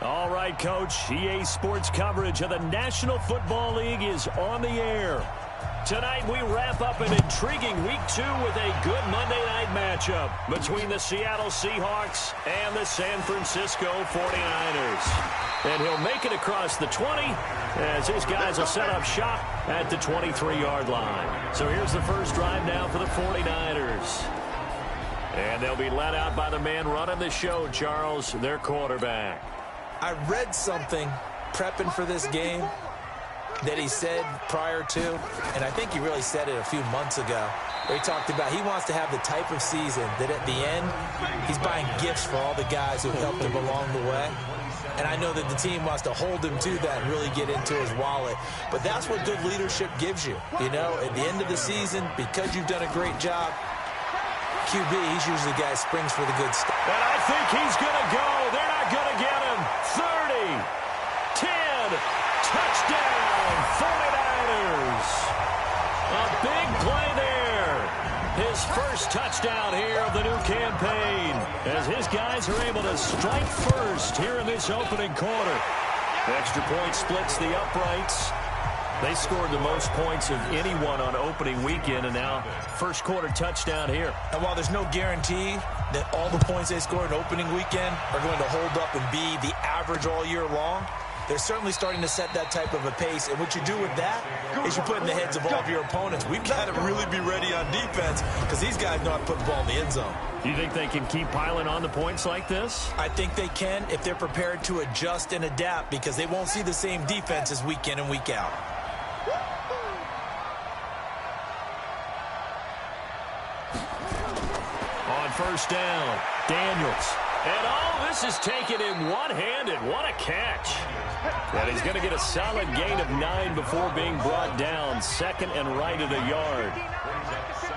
All right, Coach. EA Sports coverage of the National Football League is on the air. Tonight, we wrap up an intriguing Week 2 with a good Monday night matchup between the Seattle Seahawks and the San Francisco 49ers. And he'll make it across the 20 as his guys will set up shop at the 23-yard line. So here's the first drive now for the 49ers. And they'll be led out by the man running the show, Charles, their quarterback. I read something prepping for this game that he said prior to, and I think he really said it a few months ago, where he talked about he wants to have the type of season that at the end, he's buying gifts for all the guys who helped him along the way. And I know that the team wants to hold him to that and really get into his wallet. But that's what good leadership gives you. You know, at the end of the season, because you've done a great job, QB, he's usually the guy who springs for the good stuff. And I think he's going to go. They're not going to get him. 30, 10, touchdown, 49ers. A big play there. His first touchdown here of the new campaign as his guys are able to strike first here in this opening quarter. Extra point splits the uprights. They scored the most points of anyone on opening weekend, and now first quarter touchdown here. And while there's no guarantee that all the points they score in opening weekend are going to hold up and be the average all year long, they're certainly starting to set that type of a pace. And what you do with that is you put in the heads of all of your opponents, we've got to really be ready on defense because these guys know how to put the ball in the end zone. Do you think they can keep piling on the points like this? I think they can if they're prepared to adjust and adapt because they won't see the same defenses week in and week out. On first down, Daniels. And all this is taken in one-handed. What a catch. And he's going to get a solid gain of 9 before being brought down. Second and right at a yard.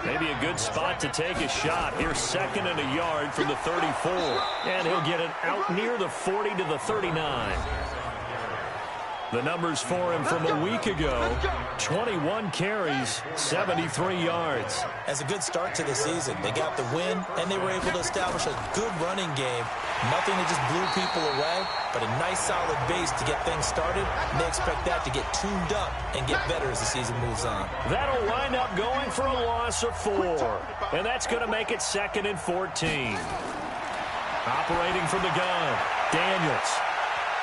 Maybe a good spot to take a shot. Here's second and a yard from the 34. And he'll get it out near the 40 to the 39. The numbers for him from a week ago, 21 carries, 73 yards. As a good start to the season, they got the win, and they were able to establish a good running game. Nothing that just blew people away, but a nice solid base to get things started, and they expect that to get tuned up and get better as the season moves on. That'll wind up going for a loss of 4, and that's going to make it second and 14. Operating from the gun, Daniels.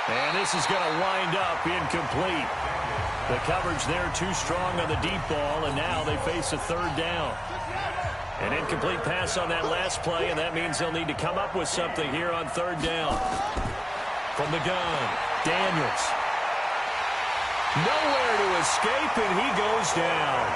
And this is going to wind up incomplete. The coverage there too strong on the deep ball, and now they face a third down. An incomplete pass on that last play, and that means they'll need to come up with something here on third down. From the gun, Daniels. Nowhere to escape, and he goes down.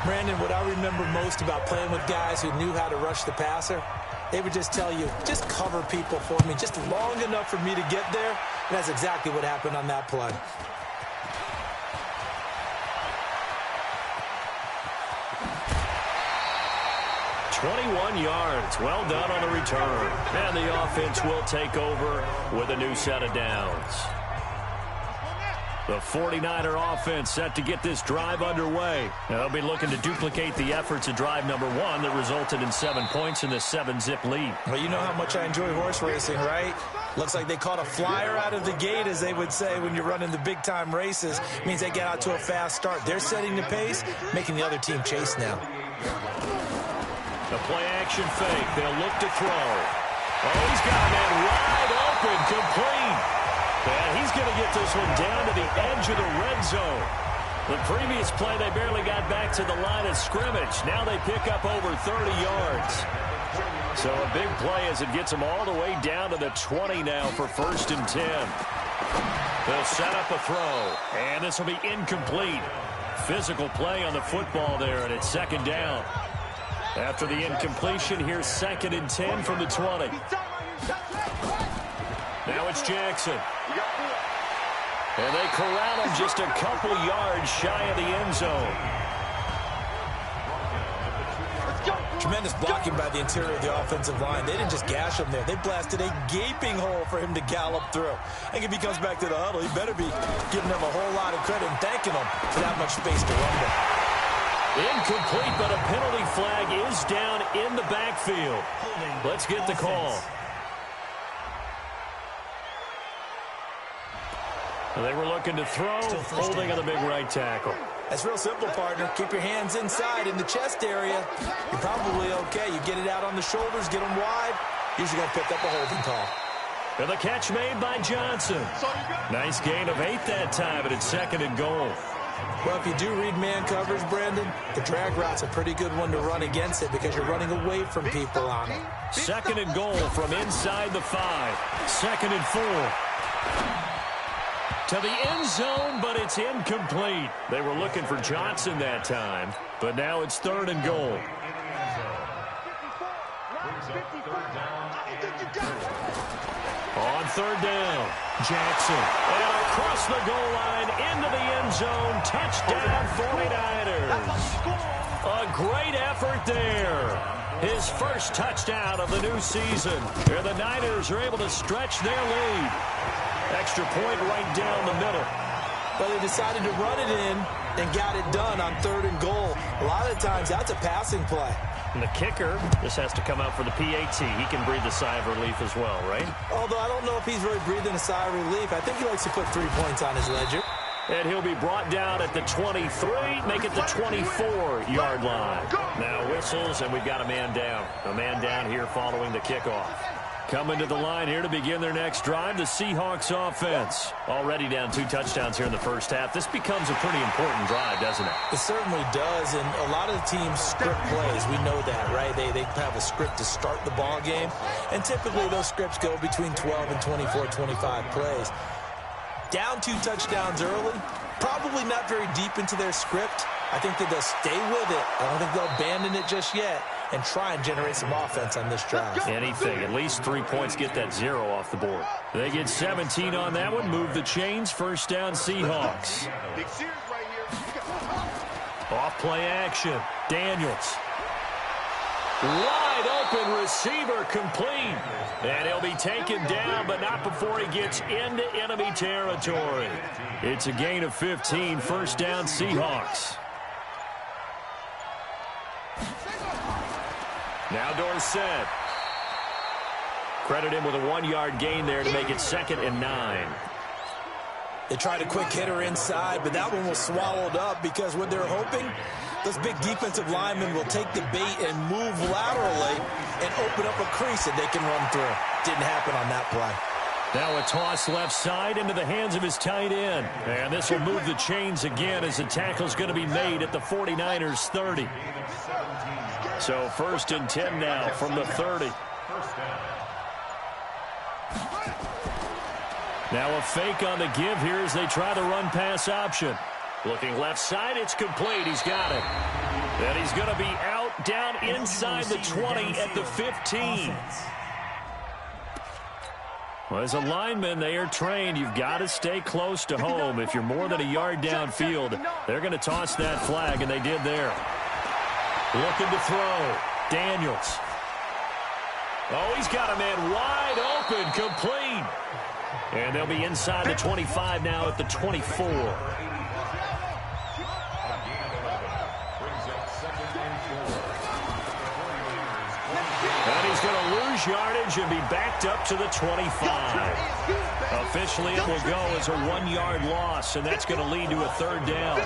Brandon, what I remember most about playing with guys who knew how to rush the passer, they would just tell you, just cover people for me, just long enough for me to get there. And that's exactly what happened on that play. "21 yards. Well done on the return. And the offense will take over with a new set of downs. The 49er offense set to get this drive underway. Now, they'll be looking to duplicate the efforts of drive number 1 that resulted in 7 points in this 7-zip lead. Well, you know how much I enjoy horse racing, right? Looks like they caught a flyer out of the gate, as they would say when you're running the big-time races. It means they get out to a fast start. They're setting the pace, making the other team chase now. The play-action fake. They'll look to throw. Oh, he's got a man wide open, complete. And he's going to get this one down to the edge of the red zone. The previous play, they barely got back to the line of scrimmage. Now they pick up over 30 yards. So a big play as it gets them all the way down to the 20 now for first and 10. They'll set up a throw, and this will be incomplete. Physical play on the football there, and it's second down. After the incompletion, here's second and 10 from the 20. Now it's Jackson. And they corral him just a couple yards shy of the end zone. Tremendous blocking by the interior of the offensive line. They didn't just gash him there. They blasted a gaping hole for him to gallop through. I think if he comes back to the huddle, he better be giving them a whole lot of credit and thanking them for that much space to rumble. Incomplete, but a penalty flag is down in the backfield. Let's get the call. They were looking to throw, holding on the big right tackle. That's real simple, partner. Keep your hands inside in the chest area. You're probably okay. You get it out on the shoulders, get them wide. Usually going to pick up a holding call. And the catch made by Johnson. Nice gain of 8 that time, and it's 2nd and goal. Well, if you do read man coverage, Brandon, the drag route's a pretty good one to run against it because you're running away from people on it. 2nd and goal from inside the 5. 2nd and 4. To the end zone, but it's incomplete. They were looking for Johnson that time, but now it's 3rd and goal. On 3rd down, Jackson. And across the goal line, into the end zone, touchdown 49ers. A great effort there. His first touchdown of the new season. And the Niners are able to stretch their lead. Extra point right down the middle. But they decided to run it in and got it done on 3rd and goal. A lot of times, that's a passing play. And the kicker just has to come out for the PAT. He can breathe a sigh of relief as well, right? Although I don't know if he's really breathing a sigh of relief. I think he likes to put 3 points on his ledger. And he'll be brought down at the 23, make it the 24-yard line. Now whistles, and we've got a man down. A man down here following the kickoff. Coming to the line here to begin their next drive, the Seahawks offense. Already down 2 touchdowns here in the first half. This becomes a pretty important drive, doesn't it? It certainly does, and a lot of the teams script plays. We know that, right? They have a script to start the ball game, and typically those scripts go between 12 and 24, 25 plays. Down 2 touchdowns early, probably not very deep into their script. I think that they'll stay with it. I don't think they'll abandon it just yet and try and generate some offense on this drive. Anything. At least 3 points, get that 0 off the board. They get 17 on that one. Move the chains. First down, Seahawks. Off play action. Daniels. Wide open receiver complete. And he'll be taken down, but not before he gets into enemy territory. It's a gain of 15. First down, Seahawks. Now Dorsett. Credit him with a 1-yard gain there to make it 2nd and 9. They tried a quick hitter inside, but that one was swallowed up because what they're hoping, those big defensive linemen will take the bait and move laterally and open up a crease that they can run through. Didn't happen on that play. Now a toss left side into the hands of his tight end. And this will move the chains again as the tackle's going to be made at the 49ers 30. So 1st and 10 now from the 30. Now a fake on the give here as they try the run-pass option. Looking left side, it's complete. He's got it. And he's going to be out down inside the 20 at the 15. Well, as a lineman, they are trained. You've got to stay close to home. If you're more than a yard downfield, they're going to toss that flag, and they did there. Looking to throw. Daniels. Oh, he's got a man wide open, complete. And they'll be inside the 25 now at the 24. And he's going to lose yardage and be backed up to the 25. Officially, it will go as a 1-yard loss, and that's going to lead to a 3rd down.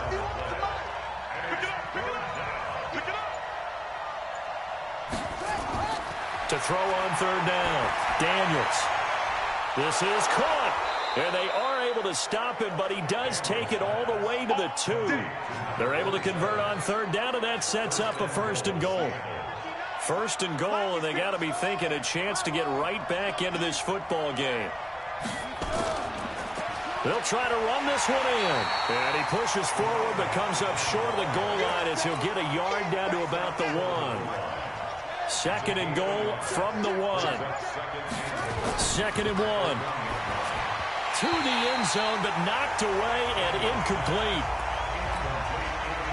To throw on 3rd down, Daniels. This is caught, and they are able to stop him, but he does take it all the way to the 2. They're able to convert on 3rd down, and that sets up a 1st and goal. 1st and goal, and they got to be thinking a chance to get right back into this football game. They'll try to run this one in, and he pushes forward, but comes up short of the goal line as he'll get a yard down to about the 1. 2nd and goal from the 1. 2nd and 1. To the end zone, but knocked away and incomplete.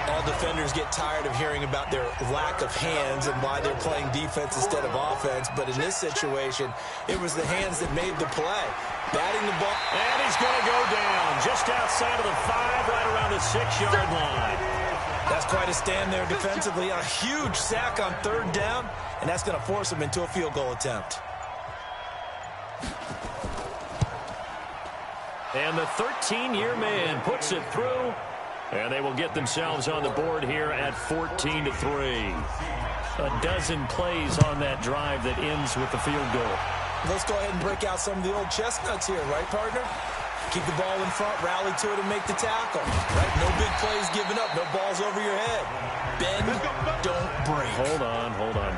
All defenders get tired of hearing about their lack of hands and why they're playing defense instead of offense. But in this situation, it was the hands that made the play. Batting the ball. And he's going to go down just outside of the 5, right around the 6-yard line. That's quite a stand there defensively. A huge sack on 3rd down, and that's going to force him into a field goal attempt. And the 13-year man puts it through. And they will get themselves on the board here at 14-3. A dozen plays on that drive that ends with the field goal. Let's go ahead and break out some of the old chestnuts here, right, partner? Keep the ball in front, rally to it, and make the tackle. Right? No big plays given up, no balls over your head. Bend, don't break. Hold on.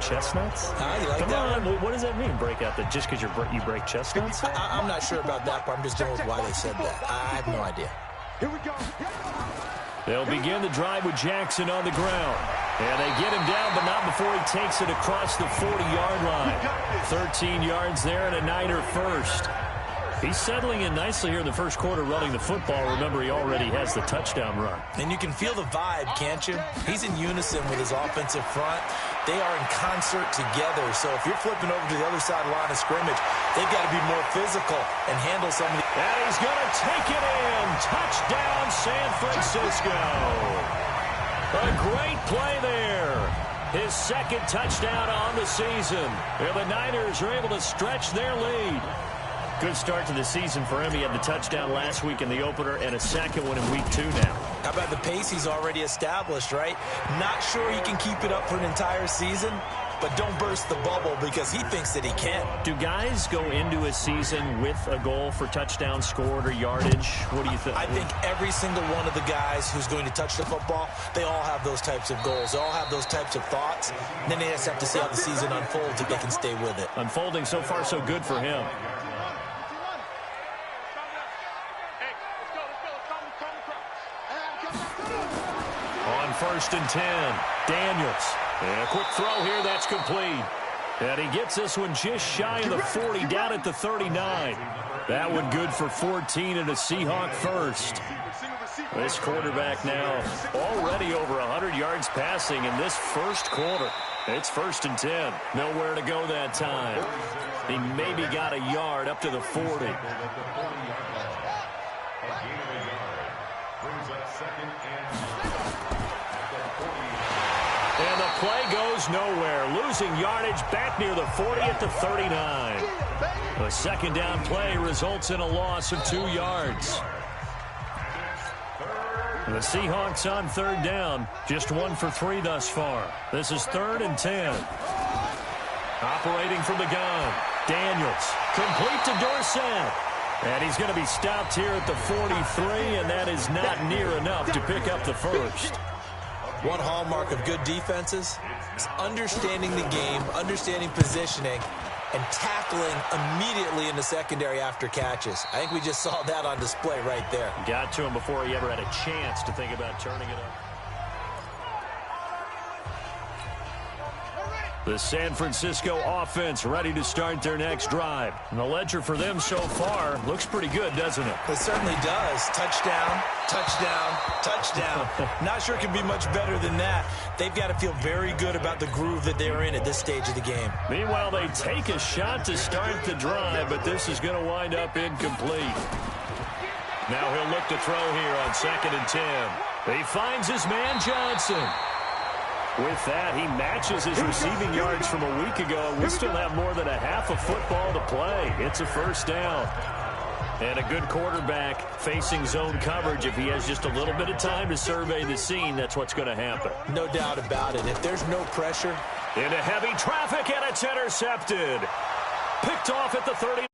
Chestnuts? You like Come that on. one? What does that mean, break out? Just because you break chestnuts? I'm not sure about that, but I'm just going with why they said that. I have no idea. Here we go. They'll begin the drive with Jackson on the ground. And they get him down, but not before he takes it across the 40-yard line. 13 yards there and a Niner first. He's settling in nicely here in the first quarter running the football. Remember, he already has the touchdown run. And you can feel the vibe, can't you? He's in unison with his offensive front. They are in concert together. So if you're flipping over to the other side of the line of scrimmage, they've got to be more physical and handle some of the... And he's going to take it in. Touchdown, San Francisco. A great play there. His second touchdown on the season. And the Niners are able to stretch their lead. Good start to the season for him. He had the touchdown last week in the opener and a second one in week 2 now. How about the pace he's already established, right? Not sure he can keep it up for an entire season, but don't burst the bubble because he thinks that he can. Do guys go into a season with a goal for touchdowns scored or yardage? What do you think? I think every single one of the guys who's going to touch the football, they all have those types of goals. They all have those types of thoughts. And then they just have to see how the season unfolds if they can stay with it. Unfolding so far so good for him. On 1st and 10, Daniels. And a quick throw here, that's complete. And he gets this one just shy of the 40, down at the 39. That one good for 14 and a Seahawk first. This quarterback now already over 100 yards passing in this first quarter. It's 1st and 10. Nowhere to go that time. He maybe got a yard up to the 40. And the play goes nowhere. Losing yardage back near the 40 at the 39. A second down play results in a loss of 2 yards. The Seahawks on 3rd down. Just 1 for 3 thus far. This is 3rd and 10. Operating from the gun. Daniels. Complete to Dorsett. And he's going to be stopped here at the 43, and that is not near enough to pick up the first. One hallmark of good defenses is understanding the game, understanding positioning, and tackling immediately in the secondary after catches. I think we just saw that on display right there. Got to him before he ever had a chance to think about turning it up. The San Francisco offense ready to start their next drive. And the ledger for them so far looks pretty good, doesn't it? It certainly does. Touchdown, touchdown, touchdown. Not sure it can be much better than that. They've got to feel very good about the groove that they're in at this stage of the game. Meanwhile, they take a shot to start the drive, but this is going to wind up incomplete. Now he'll look to throw here on 2nd and 10. He finds his man Johnson. With that, he matches his receiving yards from a week ago. We still have more than a half of football to play. It's a 1st down. And a good quarterback facing zone coverage. If he has just a little bit of time to survey the scene, that's what's going to happen. No doubt about it. If there's no pressure. Into heavy traffic, and it's intercepted. Picked off at the 30.